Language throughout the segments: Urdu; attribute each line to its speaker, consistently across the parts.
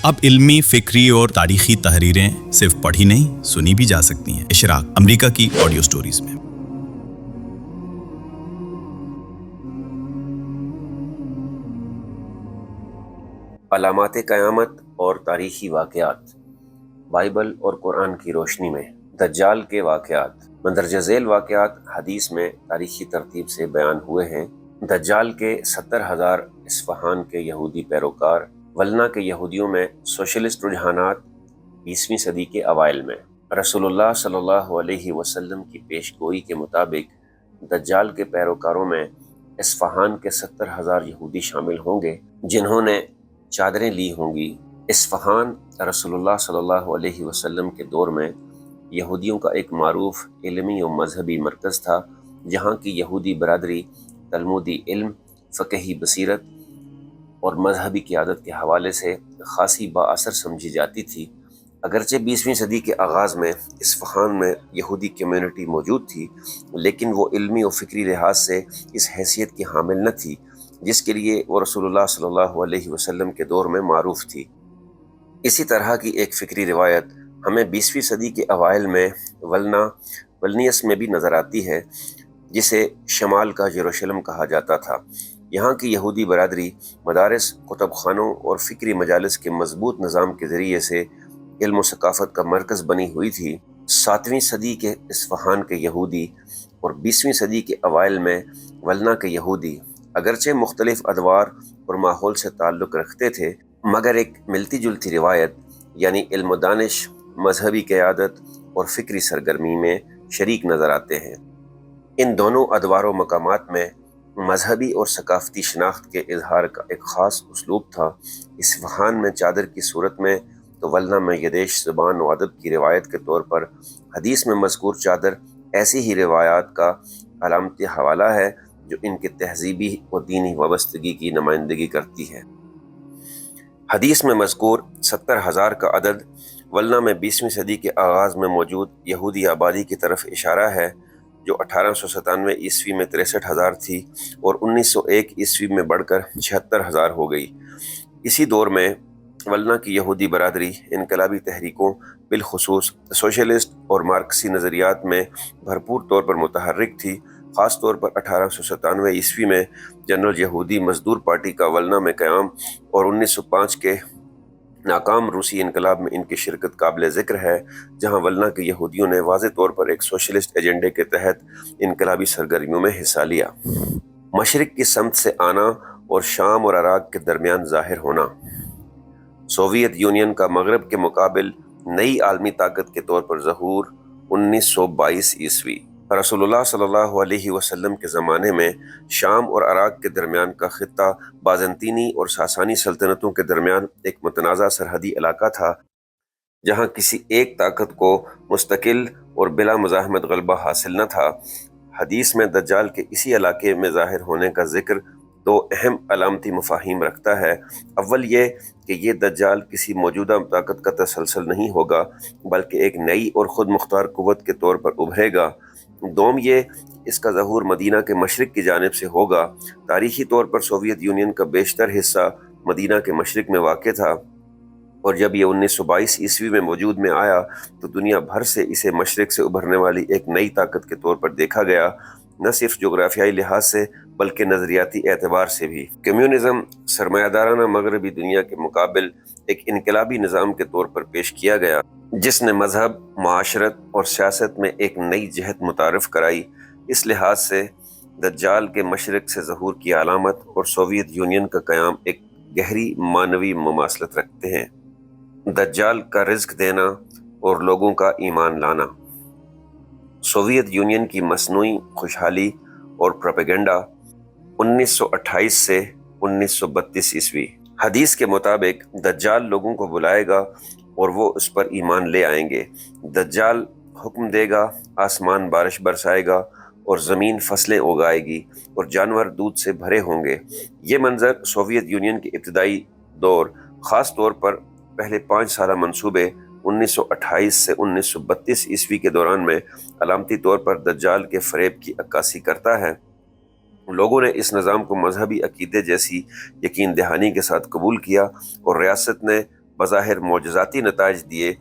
Speaker 1: اب علمی، فکری اور تاریخی تحریریں صرف پڑھی نہیں، سنی بھی جا سکتی ہیں۔ اشراق، امریکہ کی آڈیو سٹوریز میں۔
Speaker 2: علامات قیامت اور تاریخی واقعات، بائبل اور قرآن کی روشنی میں دجال کے واقعات۔ مندرجہ ذیل واقعات حدیث میں تاریخی ترتیب سے بیان ہوئے ہیں۔ دجال کے 70,000 اصفہان کے یہودی پیروکار۔ ولنا کے یہودیوں میں سوشلسٹ رجحانات 20ویں صدی کے اوائل میں۔ رسول اللہ صلی اللہ علیہ وسلم کی پیش گوئی کے مطابق دجال کے پیروکاروں میں اصفہان کے 70,000 یہودی شامل ہوں گے جنہوں نے چادریں لی ہوں گی۔ اصفہان رسول اللہ صلی اللہ علیہ وسلم کے دور میں یہودیوں کا ایک معروف علمی و مذہبی مرکز تھا، جہاں کی یہودی برادری تلمودی علم، فقہی بصیرت اور مذہبی قیادت کے حوالے سے خاصی بااثر سمجھی جاتی تھی۔ اگرچہ 20ویں صدی کے آغاز میں اصفہان میں یہودی کمیونٹی موجود تھی، لیکن وہ علمی و فکری لحاظ سے اس حیثیت کی حامل نہ تھی جس کے لیے وہ رسول اللہ صلی اللہ علیہ وسلم کے دور میں معروف تھی۔ اسی طرح کی ایک فکری روایت ہمیں 20ویں صدی کے اوائل میں ولنیس میں بھی نظر آتی ہے، جسے شمال کا یروشلم کہا جاتا تھا۔ یہاں کی یہودی برادری مدارس، کتب خانوں اور فکری مجالس کے مضبوط نظام کے ذریعے سے علم و ثقافت کا مرکز بنی ہوئی تھی۔ 7ویں صدی کے اصفہان کے یہودی اور 20ویں صدی کے اوائل میں ولنا کے یہودی اگرچہ مختلف ادوار اور ماحول سے تعلق رکھتے تھے، مگر ایک ملتی جلتی روایت یعنی علم و دانش، مذہبی قیادت اور فکری سرگرمی میں شریک نظر آتے ہیں۔ ان دونوں ادوار و مقامات میں مذہبی اور ثقافتی شناخت کے اظہار کا ایک خاص اسلوب تھا۔ اصفہان میں چادر کی صورت میں تو ولنا میں یدیش زبان و ادب کی روایت کے طور پر حدیث میں مذکور چادر ایسی ہی روایات کا علامتی حوالہ ہے جو ان کے تہذیبی و دینی وابستگی کی نمائندگی کرتی ہے۔ حدیث میں مذکور 70,000 کا عدد ولنا میں 20ویں صدی کے آغاز میں موجود یہودی آبادی کی طرف اشارہ ہے، جو 1897 عیسوی میں 63,000 تھی اور 1901 عیسوی میں بڑھ کر 76,000 ہو گئی۔ اسی دور میں ولنا کی یہودی برادری انقلابی تحریکوں، بالخصوص سوشلسٹ اور مارکسی نظریات میں بھرپور طور پر متحرک تھی۔ خاص طور پر 1897 عیسوی میں جنرل یہودی مزدور پارٹی کا ولنا میں قیام اور 1905 کے ناکام روسی انقلاب میں ان کی شرکت قابل ذکر ہے، جہاں ولنا کے یہودیوں نے واضح طور پر ایک سوشلسٹ ایجنڈے کے تحت انقلابی سرگرمیوں میں حصہ لیا۔ مشرق کی سمت سے آنا اور شام اور عراق کے درمیان ظاہر ہونا۔ سوویت یونین کا مغرب کے مقابل نئی عالمی طاقت کے طور پر ظہور 1922 عیسوی۔ رسول اللہ صلی اللہ علیہ وسلم کے زمانے میں شام اور عراق کے درمیان کا خطہ بازنطینی اور ساسانی سلطنتوں کے درمیان ایک متنازع سرحدی علاقہ تھا، جہاں کسی ایک طاقت کو مستقل اور بلا مزاحمت غلبہ حاصل نہ تھا۔ حدیث میں دجال کے اسی علاقے میں ظاہر ہونے کا ذکر دو اہم علامتی مفاہیم رکھتا ہے۔ اول یہ کہ یہ دجال کسی موجودہ طاقت کا تسلسل نہیں ہوگا، بلکہ ایک نئی اور خود مختار قوت کے طور پر ابھرے گا۔ دوم یہ اس کا ظہور مدینہ کے مشرق کی جانب سے ہوگا۔ تاریخی طور پر سوویت یونین کا بیشتر حصہ مدینہ کے مشرق میں واقع تھا، اور جب یہ 1922 عیسوی میں وجود میں آیا تو دنیا بھر سے اسے مشرق سے ابھرنے والی ایک نئی طاقت کے طور پر دیکھا گیا، نہ صرف جغرافیائی لحاظ سے بلکہ نظریاتی اعتبار سے بھی۔ کمیونزم سرمایہ دارانہ مغربی دنیا کے مقابل ایک انقلابی نظام کے طور پر پیش کیا گیا، جس نے مذہب، معاشرت اور سیاست میں ایک نئی جہت متعارف کرائی۔ اس لحاظ سے دجال کے مشرق سے ظہور کی علامت اور سوویت یونین کا قیام ایک گہری معنوی مماثلت رکھتے ہیں۔ دجال کا رزق دینا اور لوگوں کا ایمان لانا۔ سوویت یونین کی مصنوعی خوشحالی اور پروپیگنڈا 1928 سے 1932 عیسوی۔ حدیث کے مطابق دجال لوگوں کو بلائے گا اور وہ اس پر ایمان لے آئیں گے۔ دجال حکم دے گا، آسمان بارش برسائے گا اور زمین فصلیں اگائے گی اور جانور دودھ سے بھرے ہوں گے۔ یہ منظر سوویت یونین کے ابتدائی دور، خاص طور پر پہلے 5 سالہ منصوبے 1928 سے 1932 عیسوی کے دوران میں علامتی طور پر دجال کے فریب کی عکاسی کرتا ہے۔ لوگوں نے اس نظام کو مذہبی عقیدے جیسی یقین دہانی کے ساتھ قبول کیا اور ریاست نے بظاہر معجزاتی نتائج دیے،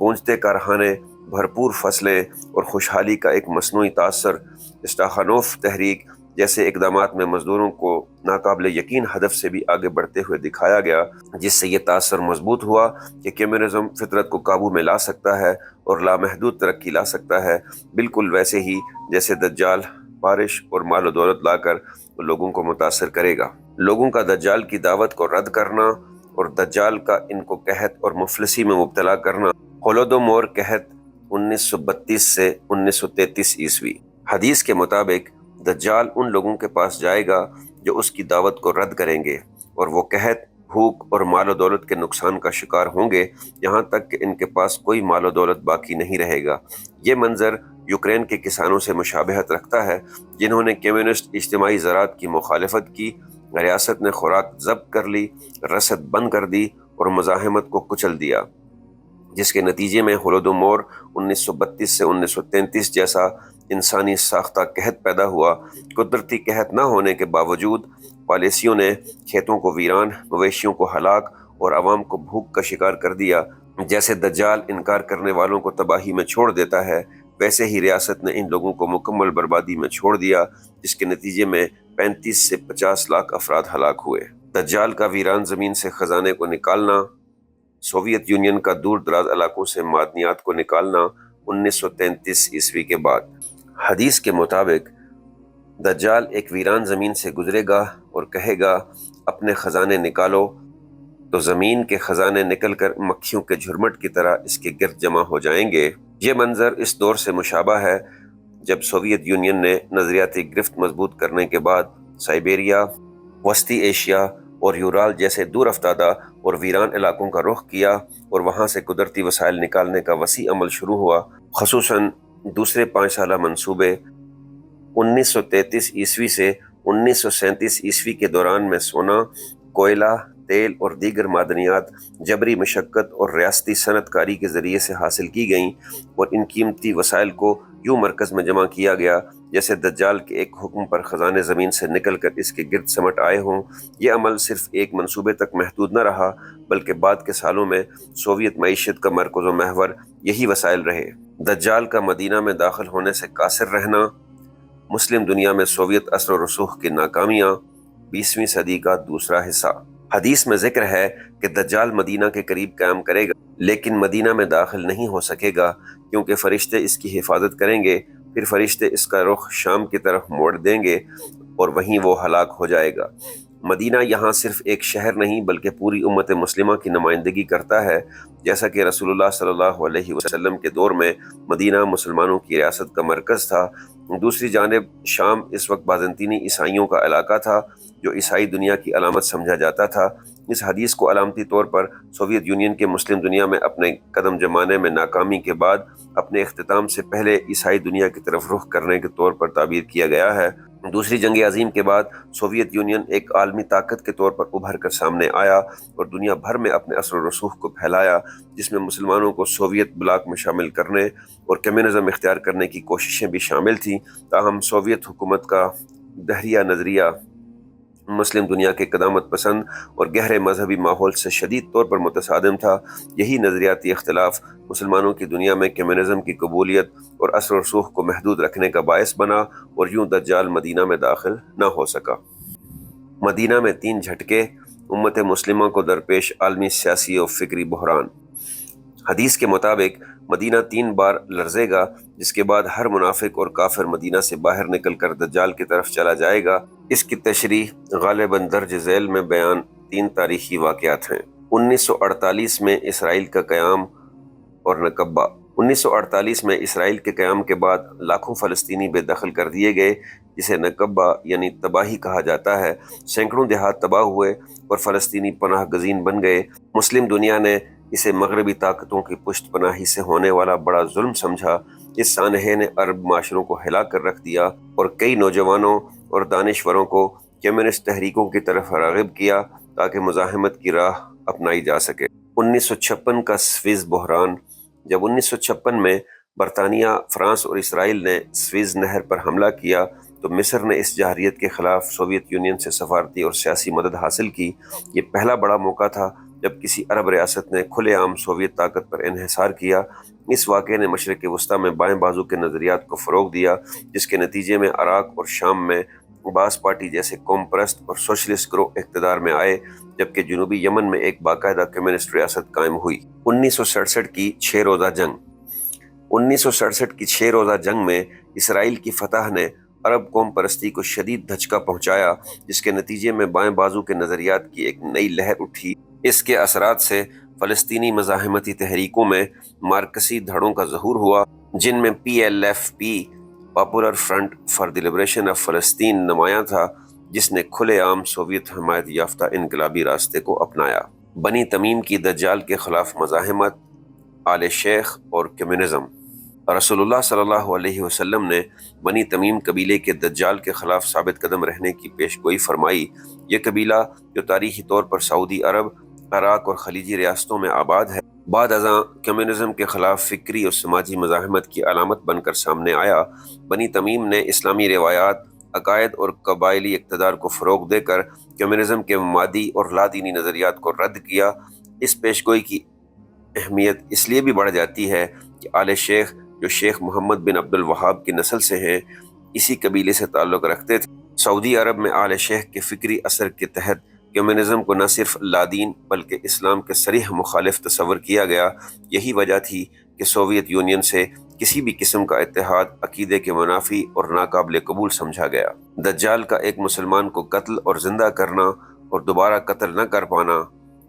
Speaker 2: گونجتے کارخانے، بھرپور فصلیں اور خوشحالی کا ایک مصنوعی تاثر، اسٹاخانوف تحریک جیسے اقدامات میں مزدوروں کو ناقابل یقین ہدف سے بھی آگے بڑھتے ہوئے دکھایا گیا، جس سے یہ تاثر مضبوط ہوا کہ کمیونزم فطرت کو قابو میں لا سکتا ہے اور لامحدود ترقی لا سکتا ہے، بالکل ویسے ہی جیسے دجال بارش اور مال و دولت لا کر لوگوں کو متاثر کرے گا۔ لوگوں کا دجال کی دعوت کو رد کرنا اور دجال کا ان کو قحط اور مفلسی میں مبتلا کرنا۔ ہولوڈومور قحط 1932 سے 1933 عیسوی۔ حدیث کے مطابق دجال ان لوگوں کے پاس جائے گا جو اس کی دعوت کو رد کریں گے، اور وہ قحط، بھوک اور مال و دولت کے نقصان کا شکار ہوں گے، یہاں تک کہ ان کے پاس کوئی مال و دولت باقی نہیں رہے گا۔ یہ منظر یوکرین کے کسانوں سے مشابہت رکھتا ہے، جنہوں نے کمیونسٹ اجتماعی زراعت کی مخالفت کی، ریاست نے خوراک ضبط کر لی، رسد بند کر دی اور مزاحمت کو کچل دیا، جس کے نتیجے میں ہولوڈومور 1932 سے 1933 جیسا انسانی ساختہ قحط پیدا ہوا۔ قدرتی قحط نہ ہونے کے باوجود پالیسیوں نے کھیتوں کو ویران، مویشیوں کو ہلاک اور عوام کو بھوک کا شکار کر دیا۔ جیسے دجال انکار کرنے والوں کو تباہی میں چھوڑ دیتا ہے، ویسے ہی ریاست نے ان لوگوں کو مکمل بربادی میں چھوڑ دیا، جس کے نتیجے میں 35 سے 50 لاکھ افراد ہلاک ہوئے۔ دجال کا ویران زمین سے خزانے کو نکالنا، سوویت یونین کا دور دراز علاقوں سے معدنیات کو نکالنا 1933 عیسوی کے بعد۔ حدیث کے مطابق دجال ایک ویران زمین سے گزرے گا اور کہے گا اپنے خزانے نکالو، تو زمین کے خزانے نکل کر مکھیوں کے جھرمٹ کی طرح اس کے گرد جمع ہو جائیں گے۔ یہ منظر اس دور سے مشابہ ہے جب سوویت یونین نے نظریاتی گرفت مضبوط کرنے کے بعد سائبیریا، وسطی ایشیا اور یورال جیسے دور افتادہ اور ویران علاقوں کا رخ کیا اور وہاں سے قدرتی وسائل نکالنے کا وسیع عمل شروع ہوا، خصوصاً دوسرے 5 سالہ منصوبے 1933 عیسوی سے 1937 عیسوی کے دوران میں سونا، کوئلہ، تیل اور دیگر معدنیات جبری مشقت اور ریاستی صنعت کاری کے ذریعے سے حاصل کی گئیں، اور ان قیمتی وسائل کو یوں مرکز میں جمع کیا گیا جیسے دجال کے ایک حکم پر خزانے زمین سے نکل کر اس کے گرد سمٹ آئے ہوں۔ یہ عمل صرف ایک منصوبے تک محدود نہ رہا، بلکہ بعد کے سالوں میں سوویت معیشت کا مرکز و محور یہی وسائل رہے۔ دجال کا مدینہ میں داخل ہونے سے قاصر رہنا، مسلم دنیا میں سوویت اثر و رسوخ کی ناکامیاں، 20ویں صدی کا دوسرا حصہ۔ حدیث میں ذکر ہے کہ دجال مدینہ کے قریب قیام کرے گا، لیکن مدینہ میں داخل نہیں ہو سکے گا کیونکہ فرشتے اس کی حفاظت کریں گے، پھر فرشتے اس کا رخ شام کی طرف موڑ دیں گے اور وہیں وہ ہلاک ہو جائے گا۔ مدینہ یہاں صرف ایک شہر نہیں بلکہ پوری امت مسلمہ کی نمائندگی کرتا ہے، جیسا کہ رسول اللہ صلی اللہ علیہ وسلم کے دور میں مدینہ مسلمانوں کی ریاست کا مرکز تھا۔ دوسری جانب شام اس وقت بازنطینی عیسائیوں کا علاقہ تھا، جو عیسائی دنیا کی علامت سمجھا جاتا تھا۔ اس حدیث کو علامتی طور پر سوویت یونین کے مسلم دنیا میں اپنے قدم جمانے میں ناکامی کے بعد اپنے اختتام سے پہلے عیسائی دنیا کی طرف رخ کرنے کے طور پر تعبیر کیا گیا ہے۔ دوسری جنگ عظیم کے بعد سوویت یونین ایک عالمی طاقت کے طور پر ابھر کر سامنے آیا اور دنیا بھر میں اپنے اثر و رسوخ کو پھیلایا، جس میں مسلمانوں کو سوویت بلاک میں شامل کرنے اور کمیونزم اختیار کرنے کی کوششیں بھی شامل تھیں۔ تاہم سوویت حکومت کا دہریہ نظریہ مسلم دنیا کے قدامت پسند اور گہرے مذہبی ماحول سے شدید طور پر متصادم تھا۔ یہی نظریاتی اختلاف مسلمانوں کی دنیا میں کمیونزم کی قبولیت اور اثر و رسوخ کو محدود رکھنے کا باعث بنا، اور یوں دجال مدینہ میں داخل نہ ہو سکا۔ مدینہ میں 3 جھٹکے، امت مسلمہ کو درپیش عالمی سیاسی و فکری بحران۔ حدیث کے مطابق مدینہ 3 بار لرزے گا، جس کے بعد ہر منافق اور کافر مدینہ سے باہر نکل کر دجال کی طرف چلا جائے گا۔ اس کی تشریح غالباً درج ذیل میں بیان 3 تاریخی واقعات ہیں۔ 1948 میں اسرائیل کا قیام اور نکبہ۔ 1948 میں اسرائیل کے قیام کے بعد لاکھوں فلسطینی بے دخل کر دیے گئے، جسے نکبہ یعنی تباہی کہا جاتا ہے۔ سینکڑوں دیہات تباہ ہوئے اور فلسطینی پناہ گزین بن گئے۔ مسلم دنیا نے اسے مغربی طاقتوں کی پشت پناہی سے ہونے والا بڑا ظلم سمجھا۔ اس سانحے نے عرب معاشروں کو ہلا کر رکھ دیا اور کئی نوجوانوں اور دانشوروں کو کمیونسٹ تحریکوں کی طرف راغب کیا تاکہ مزاحمت کی راہ اپنائی جا سکے۔ 1956 کا سویز بحران۔ جب 1956 میں برطانیہ، فرانس اور اسرائیل نے سویز نہر پر حملہ کیا تو مصر نے اس جارحیت کے خلاف سوویت یونین سے سفارتی اور سیاسی مدد حاصل کی۔ یہ پہلا بڑا موقع تھا جب کسی عرب ریاست نے کھلے عام سوویت طاقت پر انحصار کیا۔ اس واقعے نے مشرق وسطیٰ میں بائیں بازو کے نظریات کو فروغ دیا، جس کے نتیجے میں عراق اور شام میں باس پارٹی جیسے قوم پرست اور سوشلسٹ گروہ اقتدار میں آئے، جبکہ جنوبی یمن میں ایک باقاعدہ کمیونسٹ ریاست قائم ہوئی۔ 1967 کی 6 روزہ جنگ 1967 کی 6 روزہ جنگ میں اسرائیل کی فتح نے عرب قوم پرستی کو شدید دھچکا پہنچایا، جس کے نتیجے میں بائیں بازو کے نظریات کی ایک نئی لہر اٹھی۔ اس کے اثرات سے فلسطینی مزاحمتی تحریکوں میں مارکسی دھڑوں کا ظہور ہوا، جن میں PLF popular front for the liberation of فلسطین نمایاں تھا، جس نے کھلے عام سوویت حمایت یافتہ انقلابی راستے کو اپنایا۔ بنی تمیم کی دجال کے خلاف مزاحمت، آل شیخ اور کمیونزم۔ رسول اللہ صلی اللہ علیہ وسلم نے بنی تمیم قبیلے کے دجال کے خلاف ثابت قدم رہنے کی پیشگوئی فرمائی۔ یہ قبیلہ، جو تاریخی طور پر سعودی عرب، عراق اور خلیجی ریاستوں میں آباد ہے، بعد ازاں کمیونزم کے خلاف فکری اور سماجی مزاحمت کی علامت بن کر سامنے آیا۔ بنی تمیم نے اسلامی روایات، عقائد اور قبائلی اقتدار کو فروغ دے کر کمیونزم کے مادی اور لادینی نظریات کو رد کیا۔ اس پیشگوئی کی اہمیت اس لیے بھی بڑھ جاتی ہے کہ آل شیخ، جو شیخ محمد بن عبد الوہاب کی نسل سے ہیں، اسی قبیلے سے تعلق رکھتے تھے۔ سعودی عرب میں آل شیخ کے فکری اثر کے تحت کمیونزم کو نہ صرف لادین بلکہ اسلام کے صریح مخالف تصور کیا گیا۔ یہی وجہ تھی کہ سوویت یونین سے کسی بھی قسم کا اتحاد عقیدے کے منافی اور ناقابل قبول سمجھا گیا۔ دجال کا ایک مسلمان کو قتل اور زندہ کرنا اور دوبارہ قتل نہ کر پانا۔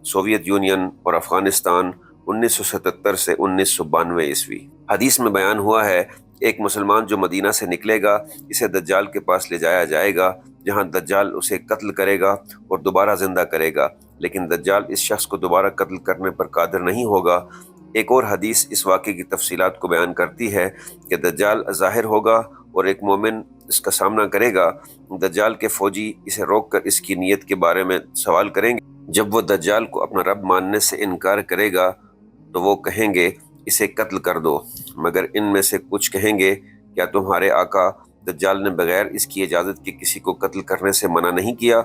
Speaker 2: سوویت یونین اور افغانستان، 1977 سے 1992 عیسوی۔ حدیث میں بیان ہوا ہے، ایک مسلمان جو مدینہ سے نکلے گا، اسے دجال کے پاس لے جایا جائے گا، جہاں دجال اسے قتل کرے گا اور دوبارہ زندہ کرے گا، لیکن دجال اس شخص کو دوبارہ قتل کرنے پر قادر نہیں ہوگا۔ ایک اور حدیث اس واقعے کی تفصیلات کو بیان کرتی ہے کہ دجال ظاہر ہوگا اور ایک مومن اس کا سامنا کرے گا۔ دجال کے فوجی اسے روک کر اس کی نیت کے بارے میں سوال کریں گے۔ جب وہ دجال کو اپنا رب ماننے سے انکار کرے گا تو وہ کہیں گے اسے قتل کر دو، مگر ان میں سے کچھ کہیں گے کیا تمہارے آقا دجال نے بغیر اس کی اجازت کے کسی کو قتل کرنے سے منع نہیں کیا؟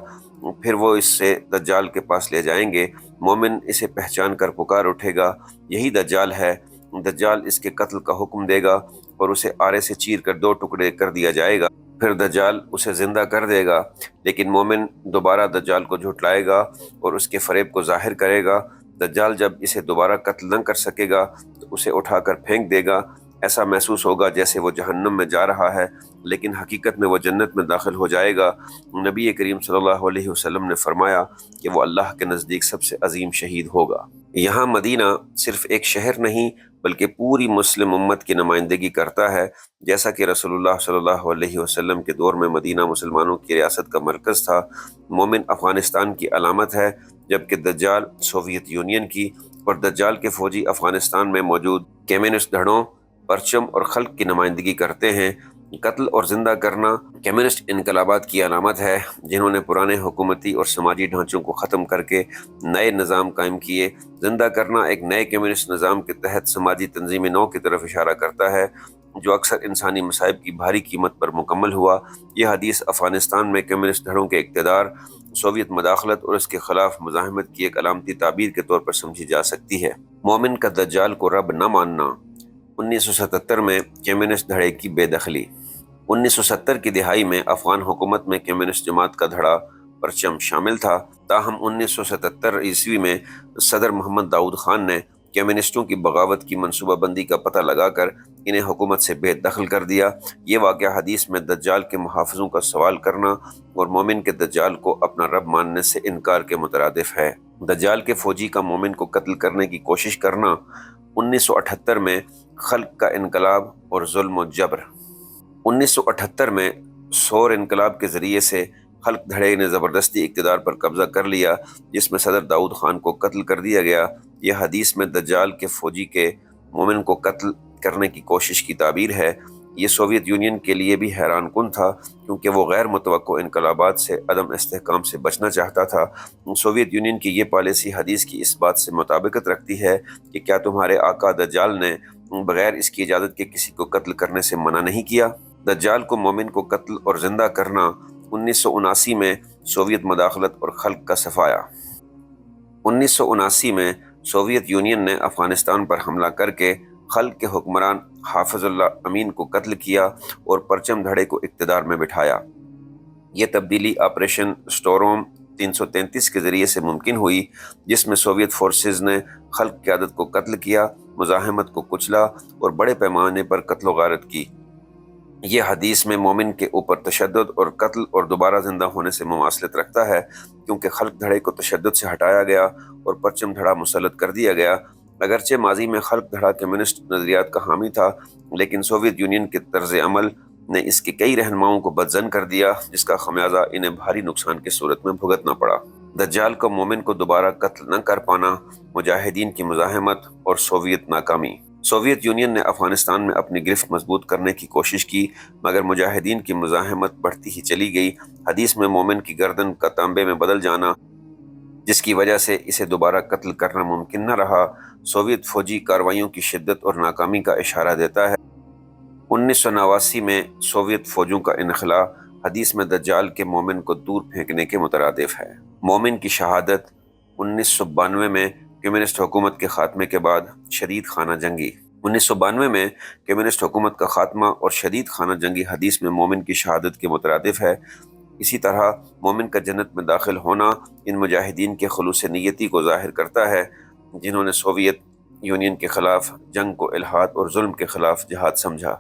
Speaker 2: پھر وہ اس سے دجال کے پاس لے جائیں گے۔ مومن اسے پہچان کر پکار اٹھے گا، یہی دجال ہے۔ دجال اس کے قتل کا حکم دے گا اور اسے آرے سے چیر کر 2 ٹکڑے کر دیا جائے گا۔ پھر دجال اسے زندہ کر دے گا، لیکن مومن دوبارہ دجال کو جھٹلائے گا اور اس کے فریب کو ظاہر کرے گا۔ دجال جب اسے دوبارہ قتل نہ کر سکے گا تو اسے اٹھا کر پھینک دے گا۔ ایسا محسوس ہوگا جیسے وہ جہنم میں جا رہا ہے، لیکن حقیقت میں وہ جنت میں داخل ہو جائے گا۔ نبی کریم صلی اللہ علیہ وسلم نے فرمایا کہ وہ اللہ کے نزدیک سب سے عظیم شہید ہوگا۔ یہاں مدینہ صرف ایک شہر نہیں بلکہ پوری مسلم امت کی نمائندگی کرتا ہے۔ جیسا کہ رسول اللہ صلی اللہ علیہ وسلم کے دور میں مدینہ مسلمانوں کی ریاست کا مرکز تھا، مومن افغانستان کی علامت ہے، جبکہ دجال سوویت یونین کی، اور دجال کے فوجی افغانستان میں موجود کمیونسٹ دھڑوں، پرچم اور خلق کی نمائندگی کرتے ہیں۔ قتل اور زندہ کرنا کمیونسٹ انقلابات کی علامت ہے، جنہوں نے پرانے حکومتی اور سماجی ڈھانچوں کو ختم کر کے نئے نظام قائم کیے۔ زندہ کرنا ایک نئے کمیونسٹ نظام کے تحت سماجی تنظیم نو کی طرف اشارہ کرتا ہے، جو اکثر انسانی مصائب کی بھاری قیمت پر مکمل ہوا۔ یہ حدیث افغانستان میں کمیونسٹ دھڑوں کے اقتدار، سوویت مداخلت اور اس کے خلاف مزاحمت کی ایک علامتی تعبیر کے طور پر سمجھی جا سکتی ہے۔ مومن کا دجال کو رب نہ ماننا۔ 1977 میں کمیونسٹ دھڑے کی بے دخلی۔ 1970 کی دہائی میں افغان حکومت میں کمیونسٹ جماعت کا دھڑا پرچم شامل تھا، تاہم 1977 عیسوی میں صدر محمد داؤد خان نے کمیونسٹوں کی بغاوت کی منصوبہ بندی کا پتہ لگا کر انہیں حکومت سے بے دخل کر دیا۔ یہ واقعہ حدیث میں دجال کے محافظوں کا سوال کرنا اور مومن کے دجال کو اپنا رب ماننے سے انکار کے مترادف ہے۔ دجال کے فوجی کا مومن کو قتل کرنے کی کوشش کرنا۔ 1978 میں خلق کا انقلاب اور ظلم و جبر۔ 1978 میں سور انقلاب کے ذریعے سے خلق دھڑے نے زبردستی اقتدار پر قبضہ کر لیا، جس میں صدر داؤد خان کو قتل کر دیا گیا۔ یہ حدیث میں دجال کے فوجی کے مومن کو قتل کرنے کی کوشش کی تعبیر ہے۔ یہ سوویت یونین کے لیے بھی حیران کن تھا، کیونکہ وہ غیر متوقع انقلابات سے عدم استحکام سے بچنا چاہتا تھا۔ سوویت یونین کی یہ پالیسی حدیث کی اس بات سے مطابقت رکھتی ہے کہ کیا تمہارے آقا دجال نے بغیر اس کی اجازت کے کسی کو قتل کرنے سے منع نہیں کیا؟ دجال کو مومن کو قتل اور زندہ کرنا۔ 1979 میں سوویت مداخلت اور خلق کا صفایا۔ 1979 میں سوویت یونین نے افغانستان پر حملہ کر کے خلق کے حکمران حافظ اللہ امین کو قتل کیا اور پرچم دھڑے کو اقتدار میں بٹھایا۔ یہ تبدیلی آپریشن اسٹورم 333 کے ذریعے سے ممکن ہوئی، جس میں سوویت فورسز نے خلق قیادت کو قتل کیا، مزاحمت کو کچلا اور بڑے پیمانے پر قتل و غارت کی۔ یہ حدیث میں مومن کے اوپر تشدد اور قتل اور دوبارہ زندہ ہونے سے مماثلت رکھتا ہے، کیونکہ خلق دھڑے کو تشدد سے ہٹایا گیا اور پرچم دھڑا مسلط کر دیا گیا۔ اگرچہ ماضی میں خلق دھڑا کمیونسٹ نظریات کا حامی تھا، لیکن سوویت یونین کے طرز عمل نے اس کے کئی رہنماؤں کو بدزن کر دیا، جس کا خمیازہ انہیں بھاری نقصان کی صورت میں بھگتنا پڑا۔ دجال کو مومن کو دوبارہ قتل نہ کر پانا، مجاہدین کی مزاحمت اور سوویت ناکامی۔ سوویت یونین نے افغانستان میں اپنی گرفت مضبوط کرنے کی کوشش کی، مگر مجاہدین کی مزاحمت بڑھتی ہی چلی گئی۔ حدیث میں مومن کی گردن کا تانبے میں بدل جانا، جس کی وجہ سے اسے دوبارہ قتل کرنا ممکن نہ رہا، سوویت فوجی کارروائیوں کی شدت اور ناکامی کا اشارہ دیتا ہے۔ 1989 میں سوویت فوجوں کا انخلاء حدیث میں دجال کے مومن کو دور پھینکنے کے مترادف ہے۔ مومن کی شہادت 1992 میں کمیونسٹ حکومت کے خاتمے کے بعد شدید خانہ جنگی 1992 میں کمیونسٹ حکومت کا خاتمہ اور شدید خانہ جنگی حدیث میں مومن کی شہادت کے مترادف ہے۔ اسی طرح مومن کا جنت میں داخل ہونا ان مجاہدین کے خلوص نیتی کو ظاہر کرتا ہے، جنہوں نے سوویت یونین کے خلاف جنگ کو الحاد اور ظلم کے خلاف جہاد سمجھا۔